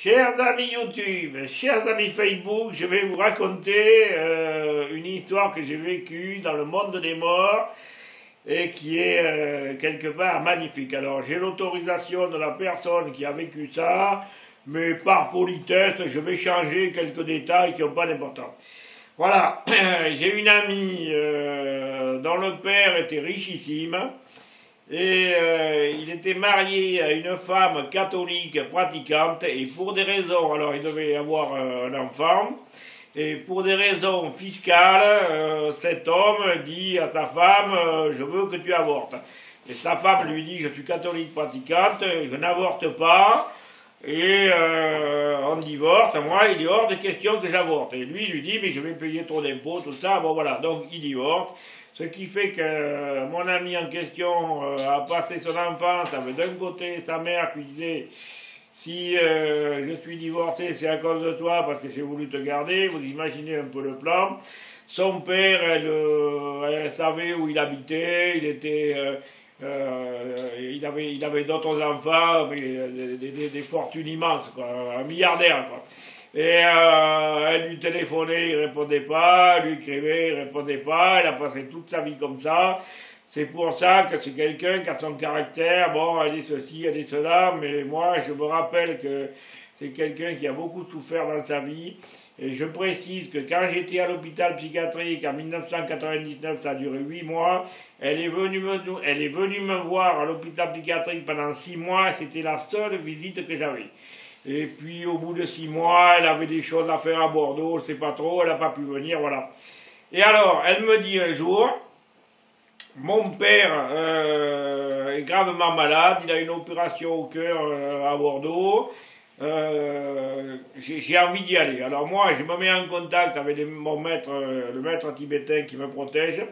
Chers amis YouTube, chers amis Facebook, je vais vous raconter une histoire que j'ai vécue dans le monde des morts et qui est quelque part magnifique. Alors j'ai l'autorisation de la personne qui a vécu ça, mais par politesse, je vais changer quelques détails qui n'ont pas d'importance. Voilà, j'ai une amie dont le père était richissime. Et il était marié à une femme catholique pratiquante et pour des raisons, alors il devait avoir un enfant, et pour des raisons fiscales, cet homme dit à sa femme je veux que tu avortes. Et sa femme lui dit je suis catholique pratiquante, je n'avorte pas, et on divorce. Moi il est hors de question que j'avorte. Et lui il lui dit mais je vais payer trop d'impôts, tout ça, bon voilà, donc il divorce. Ce qui fait que mon ami en question a passé son enfance avec d'un côté sa mère qui disait si je suis divorcé c'est à cause de toi parce que j'ai voulu te garder, vous imaginez un peu le plan. Son père, elle savait où il habitait, il avait d'autres enfants, mais des fortunes immenses, quoi, un milliardaire, quoi. Et elle lui téléphonait, il répondait pas, elle lui écrivait, il répondait pas, elle a passé toute sa vie comme ça. C'est pour ça que c'est quelqu'un qui a son caractère, bon, elle est ceci, elle est cela, mais moi je me rappelle que c'est quelqu'un qui a beaucoup souffert dans sa vie. Et je précise que quand j'étais à l'hôpital psychiatrique en 1999, ça a duré 8 mois, elle est venue me voir à l'hôpital psychiatrique pendant 6 mois, c'était la seule visite que j'avais. Et puis au bout de 6 mois, elle avait des choses à faire à Bordeaux, je sais pas trop, elle n'a pas pu venir, voilà. Et alors, elle me dit un jour, mon père est gravement malade, il a une opération au cœur à Bordeaux, j'ai envie d'y aller. Alors moi, je me mets en contact avec mon maître, le maître tibétain qui me protège,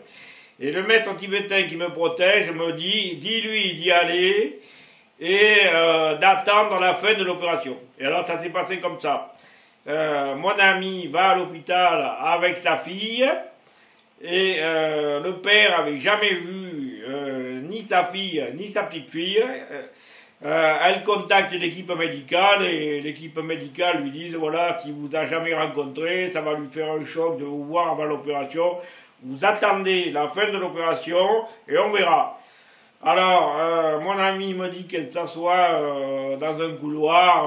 et le maître tibétain qui me protège me dit, dis-lui d'y aller, et d'attendre la fin de l'opération. Et alors ça s'est passé comme ça. Mon ami va à l'hôpital avec sa fille, et le père avait jamais vu ni sa fille, ni sa petite fille. Elle contacte l'équipe médicale, et l'équipe médicale lui dit, voilà, s'il vous a jamais rencontré, ça va lui faire un choc de vous voir avant l'opération. Vous attendez la fin de l'opération, et on verra. Alors, mon ami me dit qu'elle s'assoit dans un couloir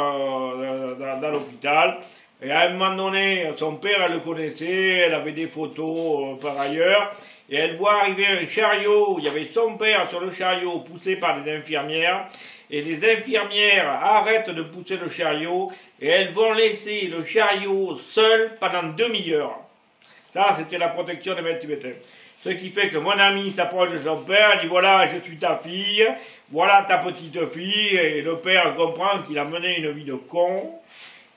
dans l'hôpital. Et à un moment donné, son père, elle le connaissait, elle avait des photos par ailleurs. Et elle voit arriver un chariot, il y avait son père sur le chariot poussé par les infirmières. Et les infirmières arrêtent de pousser le chariot et elles vont laisser le chariot seul pendant demi-heure. Ça, c'était la protection des maîtres tibétains. Ce qui fait que mon ami s'approche de son père, dit voilà, je suis ta fille, voilà ta petite fille, et le père comprend qu'il a mené une vie de con,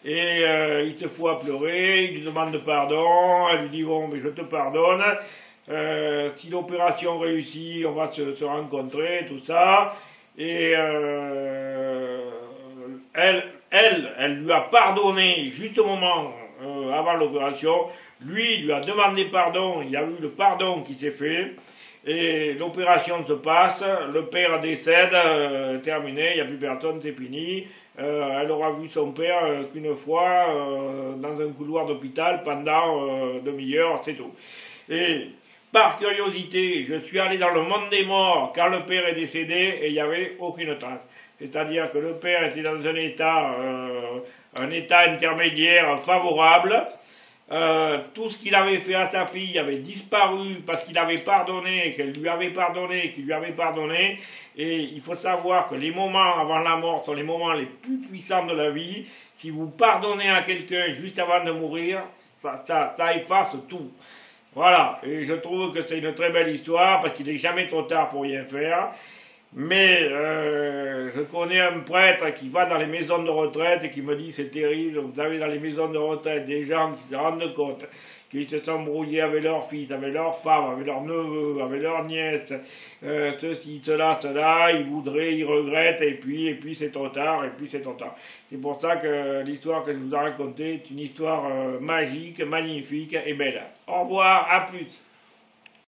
et il se fout à pleurer, il lui demande pardon, elle lui dit bon, mais je te pardonne, si l'opération réussit, on va se rencontrer, tout ça, et elle lui a pardonné juste au moment avant l'opération. Lui lui a demandé pardon, il y a eu le pardon qui s'est fait, et l'opération se passe, le père décède, terminé, il n'y a plus personne, c'est fini. Elle aura vu son père qu'une fois dans un couloir d'hôpital pendant demi-heure, c'est tout. Et par curiosité, je suis allé dans le monde des morts quand le père est décédé et il n'y avait aucune trace. C'est-à-dire que le père était dans un état intermédiaire favorable. Tout ce qu'il avait fait à sa fille avait disparu parce qu'il avait pardonné, qu'elle lui avait pardonné, qu'il lui avait pardonné. Et il faut savoir que les moments avant la mort sont les moments les plus puissants de la vie. Si vous pardonnez à quelqu'un juste avant de mourir, ça efface tout. Voilà, et je trouve que c'est une très belle histoire parce qu'il n'est jamais trop tard pour rien faire. Mais je connais un prêtre qui va dans les maisons de retraite et qui me dit c'est terrible, vous avez dans les maisons de retraite des gens qui se rendent compte qu'ils se sont brouillés avec leurs fils, avec leurs femmes, avec leurs neveux, avec leurs nièces, ceci, cela, ils voudraient, ils regrettent, et puis c'est trop tard, et puis c'est trop tard. C'est pour ça que l'histoire que je vous ai racontée est une histoire magique, magnifique et belle. Au revoir, à plus.